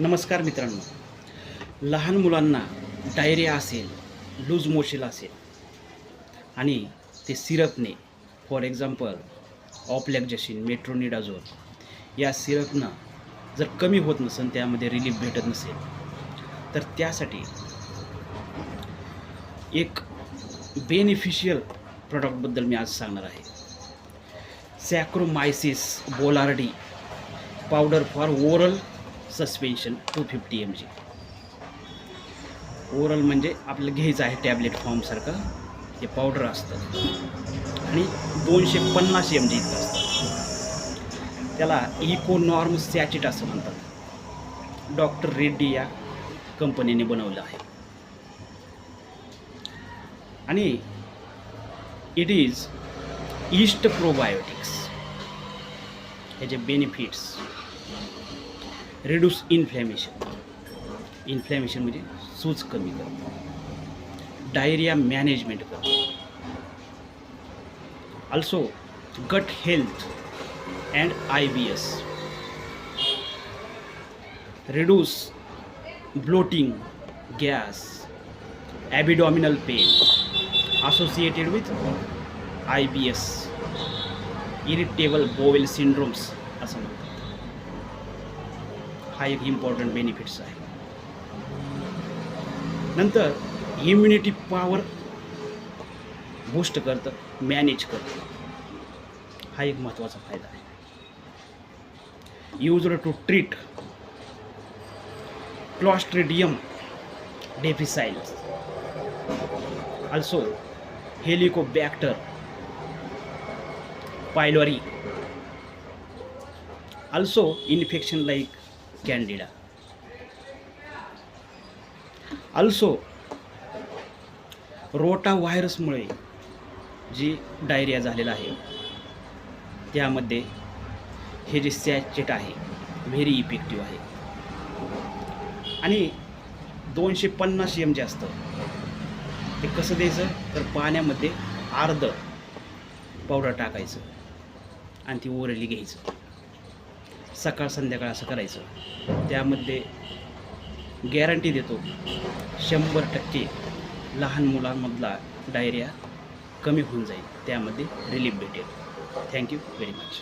नमस्कार मित्रांनो, लहान मुलांना डायरिया असेल, लूज मोशन असेल आणि ते सिरपने फॉर एक्झाम्पल ऑप्लॅक्झेसिन, मेट्रोनिडाझोल या सिरपनं जर कमी होत नसेल, त्यामध्ये रिलीफ भेटत नसेल, तर त्यासाठी एक बेनिफिशियल प्रॉडक्टबद्दल मी आज सांगणार आहे. Saccharomyces boulardii powder for oral suspension 250 mg. Oral म्हणजे आपल्याला घ्यायचं आहे टॅबलेट फॉर्मसारखं. हे पावडर असतं आणि 250 mg इतकं असतं. त्याला इकोनॉर्म सॅचेट असं म्हणतात. डॉक्टर रेड्डी या कंपनीने बनवलं आहे आणि इट इज ईस्ट प्रोबायोटिक्स. ह्याचे बेनिफिट्स: रिड्यूस इन्फ्लॅमेशन म्हणजे सूज कमी करतो, डायरिया मॅनेजमेंट करतो, also gut health and IBS, reduce bloating, gas, abdominal pain associated with IBS, irritable bowel syndromes असं म्हणतात. हा एक इम्पॉर्टंट बेनिफिट्स आहे. नंतर इम्युनिटी पॉवर बूस्ट करतं, मॅनेज करतं. हा एक महत्त्वाचा फायदा आहे. Used to treat clostridium difficile, also helicobacter pylori, also infection like candida, also rota व्हायरसमुळे जी डायरिया झालेला आहे त्यामध्ये हे जे सॅचेट आहे व्हेरी इफेक्टिव्ह आहे. आणि 250 mg असतं. ते कसं द्यायचं तर पाण्यामध्ये अर्धं पावडर टाकायचं आणि ती ओरली घ्यायचं. सकाळ संध्याकाळ असं करायचं. त्यामध्ये गॅरंटी देतो 100% लहान मुलांमधला डायरिया कमी होऊन जाईल, त्यामध्ये रिलीफ भेटेल. Thank you very much.